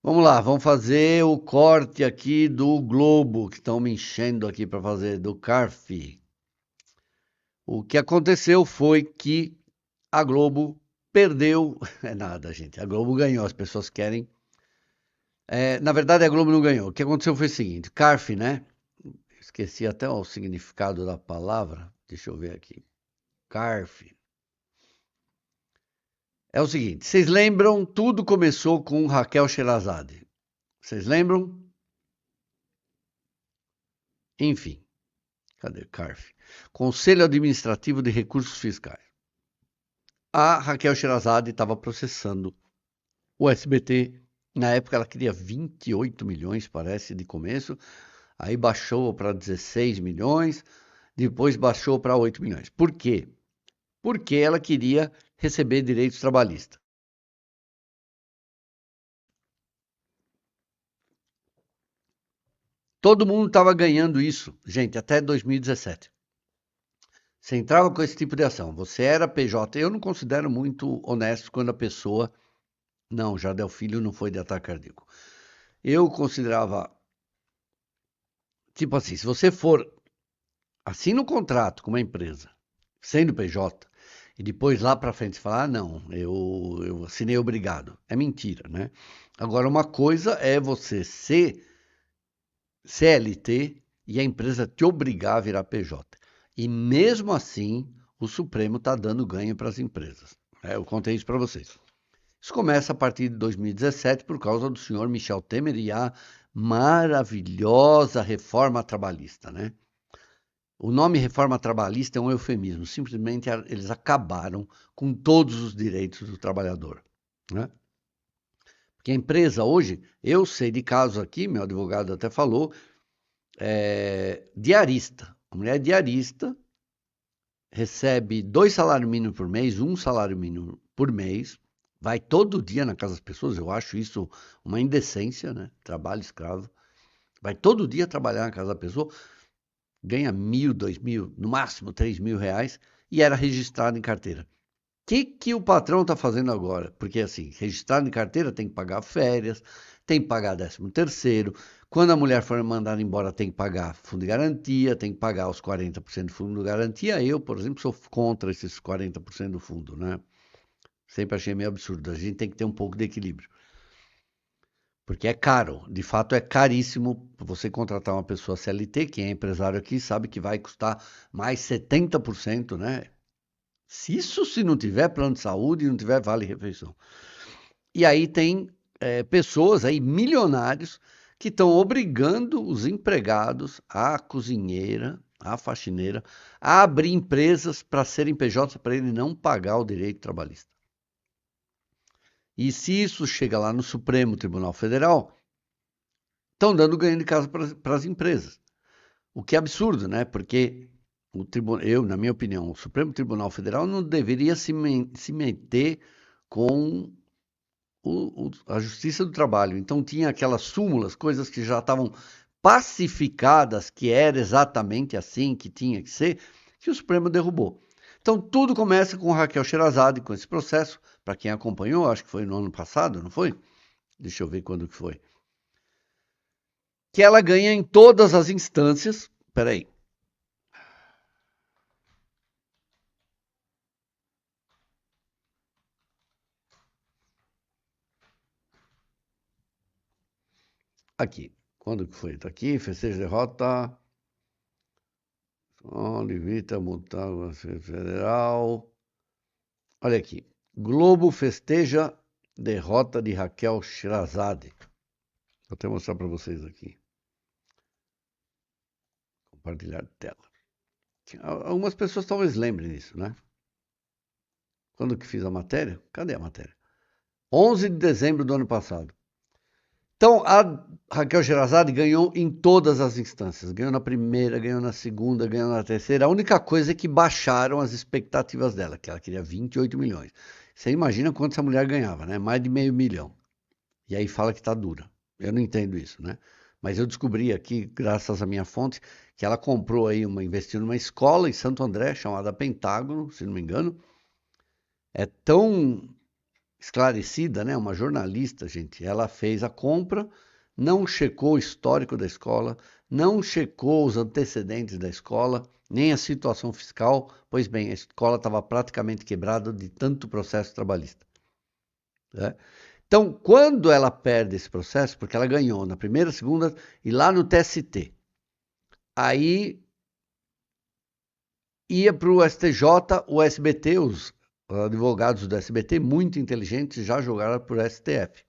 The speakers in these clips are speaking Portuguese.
Vamos lá, vamos fazer o corte aqui do Globo, que estão me enchendo aqui para fazer, do CARF. O que aconteceu foi que a Globo perdeu. É nada, gente. A Globo ganhou, as pessoas querem. Na verdade, a Globo não ganhou. O que aconteceu foi o seguinte: CARF, né? Esqueci até o significado da palavra. Deixa eu ver aqui. CARF. É o seguinte: vocês lembram? Tudo começou com Raquel Sherazade. Vocês lembram? Enfim. Cadê CARF? Conselho Administrativo de Recursos Fiscais. A Raquel Sherazade estava processando o SBT. Na época ela queria 28 milhões, parece, de começo. Aí baixou para 16 milhões, depois baixou para 8 milhões. Por quê? Porque ela queria receber direitos trabalhistas. Todo mundo estava ganhando isso, gente, até 2017. Você entrava com esse tipo de ação. Você era PJ. Eu não considero muito honesto quando a pessoa. Não, Jardel Filho não foi de ataque cardíaco. Eu considerava. Tipo assim, se você for. Assina um contrato com uma empresa, sendo PJ, e depois lá para frente falar, ah, não, eu assinei obrigado. É mentira, né? Agora, uma coisa é você ser CLT e a empresa te obrigar a virar PJ. E mesmo assim, o Supremo está dando ganho para as empresas. Eu contei isso para vocês. Isso começa a partir de 2017 por causa do senhor Michel Temer e a maravilhosa reforma trabalhista, né? O nome reforma trabalhista é um eufemismo, simplesmente eles acabaram com todos os direitos do trabalhador, né? Porque a empresa hoje, eu sei de casos aqui, meu advogado até falou, diarista. A mulher é diarista, recebe 2 salários mínimos por mês, 1 salário mínimo por mês, vai todo dia na casa das pessoas, eu acho isso uma indecência, né? Trabalho escravo. Vai todo dia trabalhar na casa da pessoa, ganha 1.000, 2.000, no máximo 3.000 reais e era registrado em carteira. O que o patrão está fazendo agora? Porque assim, registrado em carteira tem que pagar férias, tem que pagar 13º. Quando a mulher for mandada embora, tem que pagar fundo de garantia, tem que pagar os 40% do fundo de garantia. Eu, por exemplo, sou contra esses 40% do fundo, né? Sempre achei meio absurdo. A gente tem que ter um pouco de equilíbrio. Porque é caro, de fato é caríssimo você contratar uma pessoa CLT, quem é empresário aqui sabe que vai custar mais 70%, né? Se não tiver plano de saúde, não tiver vale-refeição. E aí tem pessoas aí, milionários, que estão obrigando os empregados, a cozinheira, a faxineira, a abrir empresas para serem PJ para ele não pagar o direito trabalhista. E se isso chega lá no Supremo Tribunal Federal, estão dando ganho de casa para as empresas. O que é absurdo, né? Porque na minha opinião, o Supremo Tribunal Federal não deveria se meter com a Justiça do Trabalho. Então tinha aquelas súmulas, coisas que já estavam pacificadas, que era exatamente assim que tinha que ser, que o Supremo derrubou. Então tudo começa com Raquel Sherazade, com esse processo, para quem acompanhou, acho que foi no ano passado, não foi? Deixa eu ver quando que foi. Que ela ganha em todas as instâncias. Peraí. Aqui. Quando que foi? Tá aqui, festejo derrota. Olivita, Mutável Federal. Olha aqui. Globo festeja derrota de Raquel Sherazade. Vou até mostrar para vocês aqui. Compartilhar tela. Algumas pessoas talvez lembrem disso, né? Quando que fiz a matéria? Cadê a matéria? 11 de dezembro do ano passado. Então, a Raquel Sherazade ganhou em todas as instâncias. Ganhou na primeira, ganhou na segunda, ganhou na terceira. A única coisa é que baixaram as expectativas dela, que ela queria 28 milhões. Você imagina quanto essa mulher ganhava, né? Mais de meio milhão. E aí fala que tá dura. Eu não entendo isso, né? Mas eu descobri aqui, graças à minha fonte, que ela comprou aí investiu numa escola em Santo André, chamada Pentágono, se não me engano. É tão esclarecida, né? Uma jornalista, gente. Ela fez a compra, não checou o histórico da escola, não checou os antecedentes da escola, nem a situação fiscal. Pois bem, a escola estava praticamente quebrada de tanto processo trabalhista, né? Então, quando ela perde esse processo, porque ela ganhou na primeira, segunda e lá no TST, aí ia para o STJ, o SBT, os advogados do SBT, muito inteligentes, já jogaram para o STF.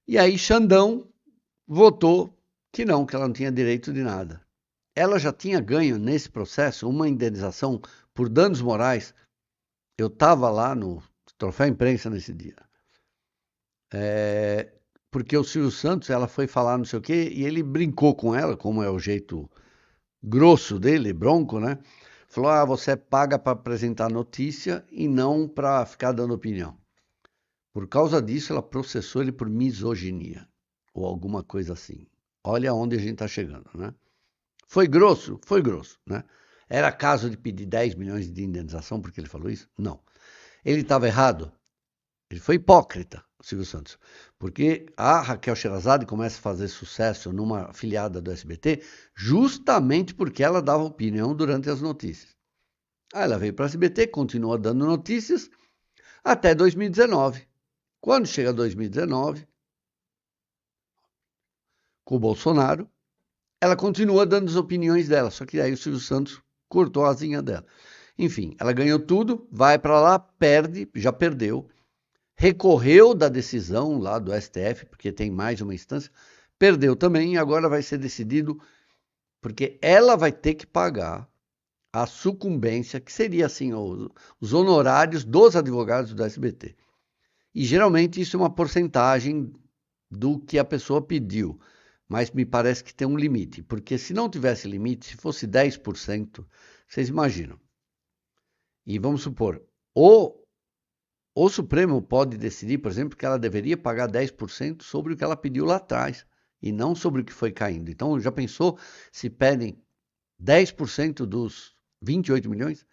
E aí Xandão votou que ela não tinha direito de nada. Ela já tinha ganho nesse processo uma indenização por danos morais. Eu estava lá no Troféu Imprensa nesse dia. Porque o Silvio Santos, ela foi falar não sei o quê, e ele brincou com ela, como é o jeito grosso dele, bronco, né? Falou: ah, você paga para apresentar notícia e não para ficar dando opinião. Por causa disso, ela processou ele por misoginia, ou alguma coisa assim. Olha onde a gente está chegando, né? Foi grosso? Foi grosso, né? Era caso de pedir 10 milhões de indenização porque ele falou isso? Não. Ele estava errado? Ele foi hipócrita, o Silvio Santos, porque a Raquel Sherazade começa a fazer sucesso numa afiliada do SBT justamente porque ela dava opinião durante as notícias. Aí ela veio para o SBT, continua dando notícias até 2019. Quando chega 2019, com o Bolsonaro, ela continua dando as opiniões dela, só que aí o Silvio Santos cortou a asinha dela. Enfim, ela ganhou tudo, vai para lá, perde, já perdeu, recorreu da decisão lá do STF, porque tem mais uma instância, perdeu também e agora vai ser decidido, porque ela vai ter que pagar a sucumbência, que seria assim, os honorários dos advogados do SBT. E geralmente isso é uma porcentagem do que a pessoa pediu, mas me parece que tem um limite, porque se não tivesse limite, se fosse 10%, vocês imaginam. E vamos supor, o Supremo pode decidir, por exemplo, que ela deveria pagar 10% sobre o que ela pediu lá atrás, e não sobre o que foi caindo. Então, já pensou se pedem 10% dos 28 milhões?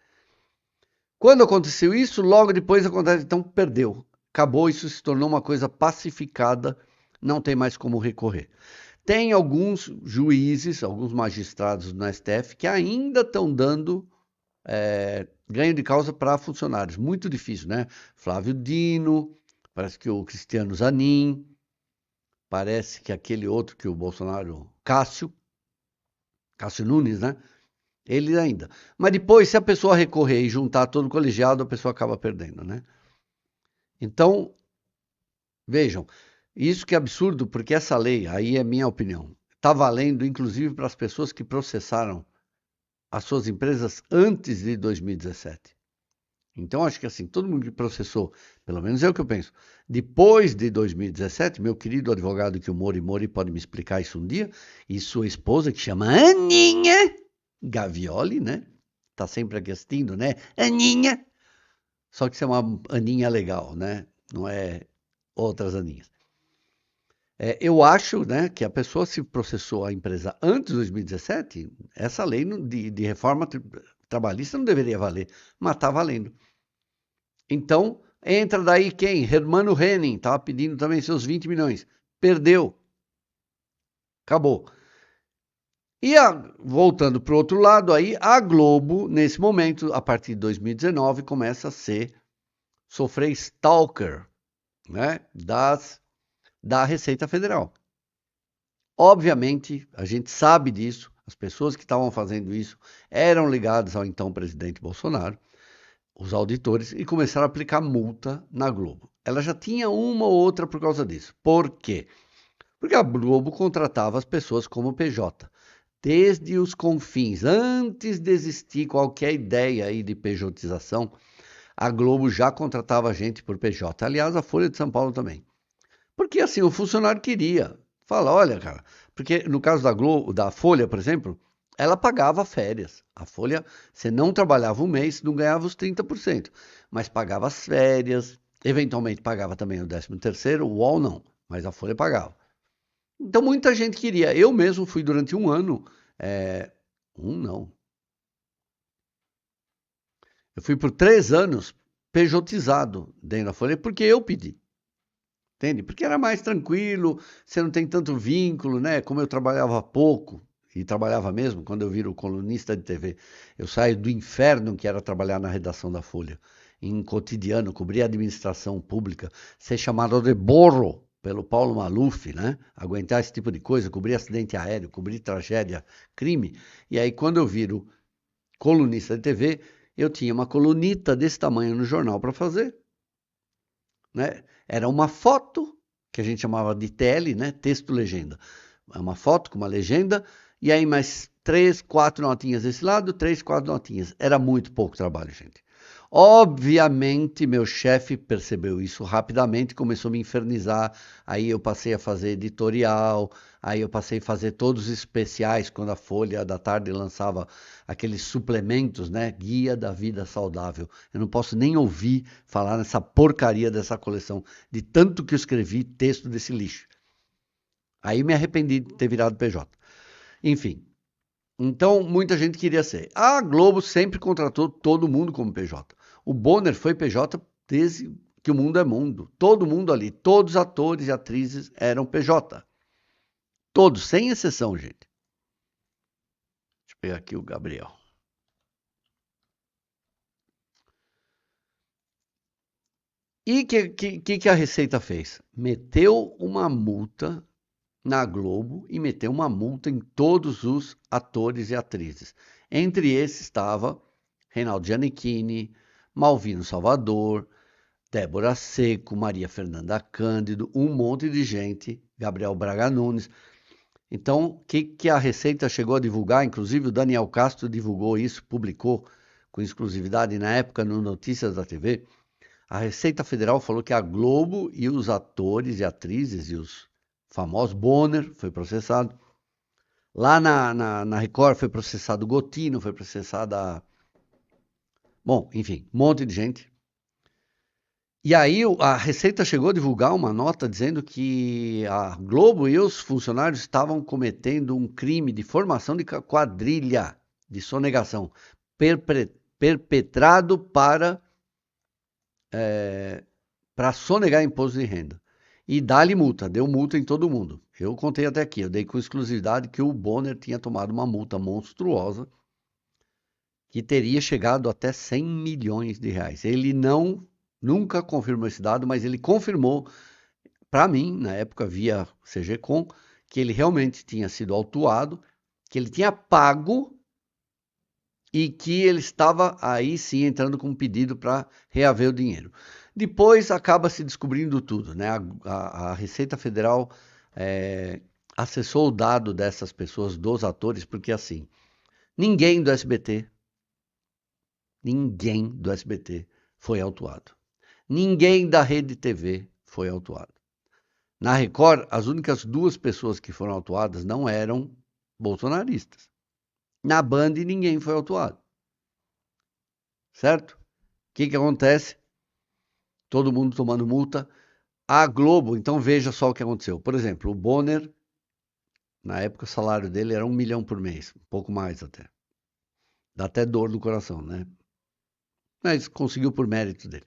Quando aconteceu isso, logo depois acontece, então perdeu. Acabou, isso se tornou uma coisa pacificada, não tem mais como recorrer. Tem alguns juízes, alguns magistrados no STF que ainda estão dando ganho de causa para funcionários. Muito difícil, né? Flávio Dino, parece que o Cristiano Zanin, parece que aquele outro que o Bolsonaro, Cássio Nunes, né? Ele ainda. Mas depois, se a pessoa recorrer e juntar todo o colegiado, a pessoa acaba perdendo, né? Então, vejam, isso que é absurdo, porque essa lei, aí é minha opinião, está valendo inclusive para as pessoas que processaram as suas empresas antes de 2017. Então, acho que assim, todo mundo que processou, pelo menos é o que eu penso, depois de 2017, meu querido advogado que o Mori pode me explicar isso um dia, e sua esposa, que chama Aninha Gavioli, né? Tá sempre aqui assistindo, né? Aninha! Só que isso é uma Aninha legal, né? Não é outras Aninhas. Eu acho, né, que a pessoa se processou a empresa antes de 2017, essa lei de reforma trabalhista não deveria valer, mas está valendo. Então, entra daí quem? Hermano Henning, estava pedindo também seus 20 milhões. Perdeu. Acabou. E voltando para o outro lado, aí a Globo, nesse momento, a partir de 2019, começa a sofrer stalker, né, da Receita Federal. Obviamente, a gente sabe disso, as pessoas que estavam fazendo isso eram ligadas ao então presidente Bolsonaro, os auditores, e começaram a aplicar multa na Globo. Ela já tinha uma ou outra por causa disso. Por quê? Porque a Globo contratava as pessoas como PJ. Desde os confins, antes de existir qualquer ideia aí de pejotização, a Globo já contratava gente por PJ. Aliás, a Folha de São Paulo também. Porque assim, o funcionário queria. Fala, olha, cara, porque no caso da Globo, da Folha, por exemplo, ela pagava férias. A Folha, você não trabalhava um mês, não ganhava os 30%, mas pagava as férias, eventualmente pagava também o 13º, o UOL não, mas a Folha pagava. Então muita gente queria. Eu mesmo fui durante um ano, não. Eu fui por 3 anos pejotizado dentro da Folha, porque eu pedi. Entende? Porque era mais tranquilo, você não tem tanto vínculo, né? Como eu trabalhava pouco, e trabalhava mesmo, quando eu viro colunista de TV, eu saio do inferno que era trabalhar na redação da Folha, em cotidiano, cobrir administração pública, ser chamado de burro pelo Paulo Maluf, né? Aguentar esse tipo de coisa, cobrir acidente aéreo, cobrir tragédia, crime. E aí, quando eu viro colunista de TV, eu tinha uma colunita desse tamanho no jornal para fazer, né? Era uma foto, que a gente chamava de TL, né? Texto-legenda. É uma foto com uma legenda, e aí mais 3, 4 notinhas desse lado, 3, 4 notinhas. Era muito pouco trabalho, gente. Obviamente, meu chefe percebeu isso rapidamente, começou a me infernizar. Aí eu passei a fazer editorial, aí eu passei a fazer todos os especiais, quando a Folha da Tarde lançava aqueles suplementos, né? Guia da Vida Saudável. Eu não posso nem ouvir falar nessa porcaria dessa coleção, de tanto que eu escrevi texto desse lixo. Aí me arrependi de ter virado PJ. Enfim, então muita gente queria ser. A Globo sempre contratou todo mundo como PJ. O Bonner foi PJ desde que o mundo é mundo. Todo mundo ali, todos os atores e atrizes eram PJ. Todos, sem exceção, gente. Deixa eu pegar aqui o Gabriel. E o que a Receita fez? Meteu uma multa na Globo e meteu uma multa em todos os atores e atrizes. Entre esses estava Reinaldo Giannichini, Malvino Salvador, Débora Seco, Maria Fernanda Cândido, um monte de gente, Gabriel Braga Nunes. Então, o que a Receita chegou a divulgar, inclusive o Daniel Castro divulgou isso, publicou com exclusividade na época no Notícias da TV. A Receita Federal falou que a Globo e os atores e atrizes e os famosos, Bonner foi processado. Lá na Record foi processado Gotino, foi processada. Bom, enfim, um monte de gente. E aí a Receita chegou a divulgar uma nota dizendo que a Globo e os funcionários estavam cometendo um crime de formação de quadrilha de sonegação perpetrado para sonegar imposto de renda. E dá-lhe multa, deu multa em todo mundo. Eu contei até aqui, eu dei com exclusividade que o Bonner tinha tomado uma multa monstruosa que teria chegado até 100 milhões de reais. Ele nunca confirmou esse dado, mas ele confirmou para mim, na época via CGCom, que ele realmente tinha sido autuado, que ele tinha pago e que ele estava aí sim entrando com um pedido para reaver o dinheiro. Depois acaba se descobrindo tudo, né? A Receita Federal acessou o dado dessas pessoas, dos atores, porque assim, ninguém do SBT foi autuado. Ninguém da Rede TV foi autuado. Na Record, as únicas duas pessoas que foram autuadas não eram bolsonaristas. Na Band, ninguém foi autuado. Certo? O que acontece? Todo mundo tomando multa. A Globo, então veja só o que aconteceu. Por exemplo, o Bonner, na época o salário dele era 1 milhão por mês, um pouco mais até. Dá até dor no coração, né? Mas conseguiu por mérito dele.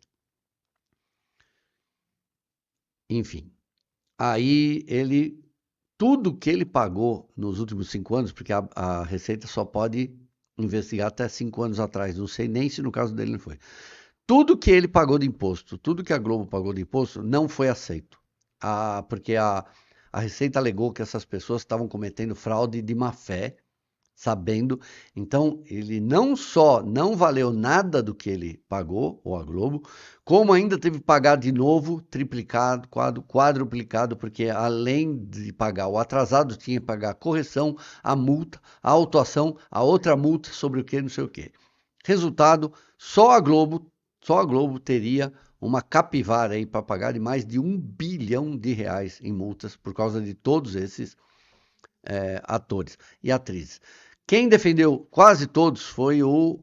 Enfim, aí tudo que ele pagou nos últimos 5 anos, porque a Receita só pode investigar até 5 anos atrás, não sei nem se no caso dele não foi. Tudo que ele pagou de imposto, tudo que a Globo pagou de imposto, não foi aceito. Porque a Receita alegou que essas pessoas estavam cometendo fraude de má fé, sabendo. Então, ele não só não valeu nada do que ele pagou, ou a Globo, como ainda teve que pagar de novo, triplicado, quadruplicado, porque além de pagar o atrasado, tinha que pagar a correção, a multa, a autuação, a outra multa sobre o que, não sei o que. Resultado, só a Globo teria uma capivara aí para pagar de mais de 1 bilhão de reais em multas por causa de todos esses atores e atrizes. Quem defendeu quase todos foi o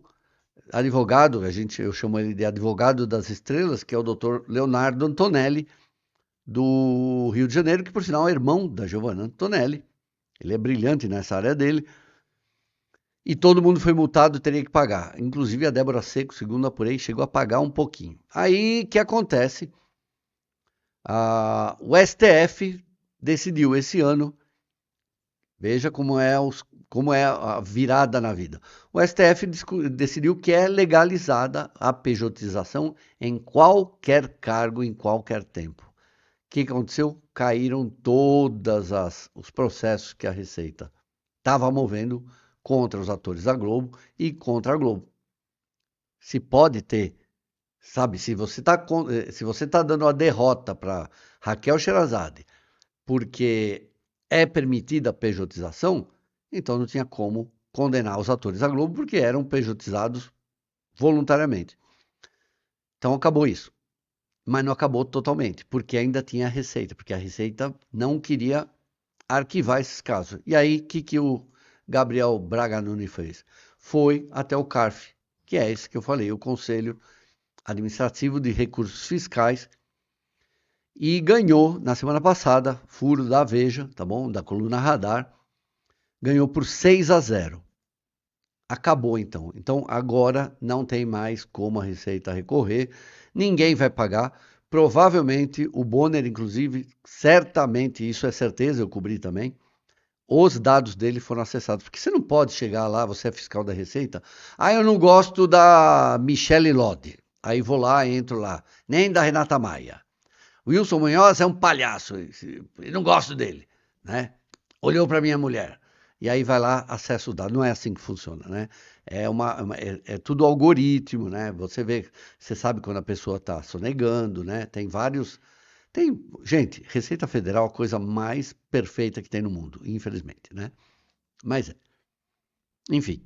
advogado, eu chamo ele de advogado das estrelas, que é o Dr. Leonardo Antonelli, do Rio de Janeiro, que por sinal é irmão da Giovanna Antonelli. Ele é brilhante nessa área dele. E todo mundo foi multado e teria que pagar. Inclusive a Débora Seco, segundo apurei, chegou a pagar um pouquinho. Aí, o que acontece? O STF decidiu esse ano, veja como é a virada na vida. O STF decidiu que é legalizada a pejotização em qualquer cargo, em qualquer tempo. O que aconteceu? Caíram todos os processos que a Receita estava movendo contra os atores da Globo e contra a Globo. Se pode ter, sabe, se você tá dando a derrota para Raquel Sherazade porque é permitida a pejotização, então não tinha como condenar os atores da Globo porque eram pejotizados voluntariamente. Então acabou isso. Mas não acabou totalmente, porque ainda tinha a Receita, porque a Receita não queria arquivar esses casos. E aí, o que o Gabriel Braga Nunes fez? Foi até o CARF, que é esse que eu falei, o Conselho Administrativo de Recursos Fiscais, e ganhou na semana passada, furo da Veja, tá bom? Da coluna Radar, ganhou por 6-0. Acabou então. Então agora não tem mais como a Receita recorrer, ninguém vai pagar. Provavelmente o Bonner, inclusive, certamente, isso é certeza, eu cobri também, os dados dele foram acessados. Porque você não pode chegar lá, você é fiscal da Receita, eu não gosto da Michele Lodi. Aí vou lá, entro lá, nem da Renata Maia. Wilson Munhoz é um palhaço, eu não gosto dele, né? Olhou para minha mulher. E aí vai lá, acessa o dado. Não é assim que funciona, né? É tudo algoritmo, né? Você vê, você sabe quando a pessoa está sonegando, né? Tem vários. Gente, Receita Federal é a coisa mais perfeita que tem no mundo, infelizmente, né? Mas, enfim.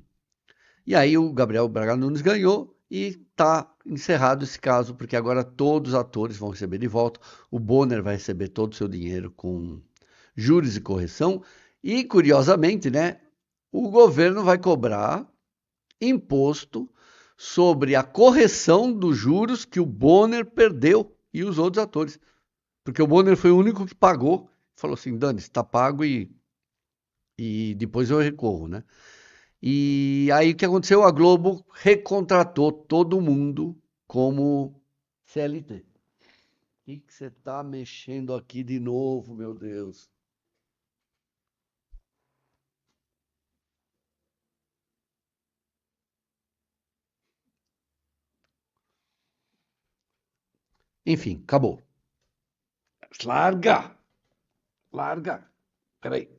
E aí o Gabriel Braga Nunes ganhou e está encerrado esse caso, porque agora todos os atores vão receber de volta. O Bonner vai receber todo o seu dinheiro com juros e correção. E, curiosamente, né, o governo vai cobrar imposto sobre a correção dos juros que o Bonner perdeu e os outros atores. Porque o Bonner foi o único que pagou. Falou assim, Dani, está pago e depois eu recorro, né? E aí o que aconteceu? A Globo recontratou todo mundo como CLT. O que você está mexendo aqui de novo, meu Deus? Enfim, acabou. Larga! Larga! Peraí.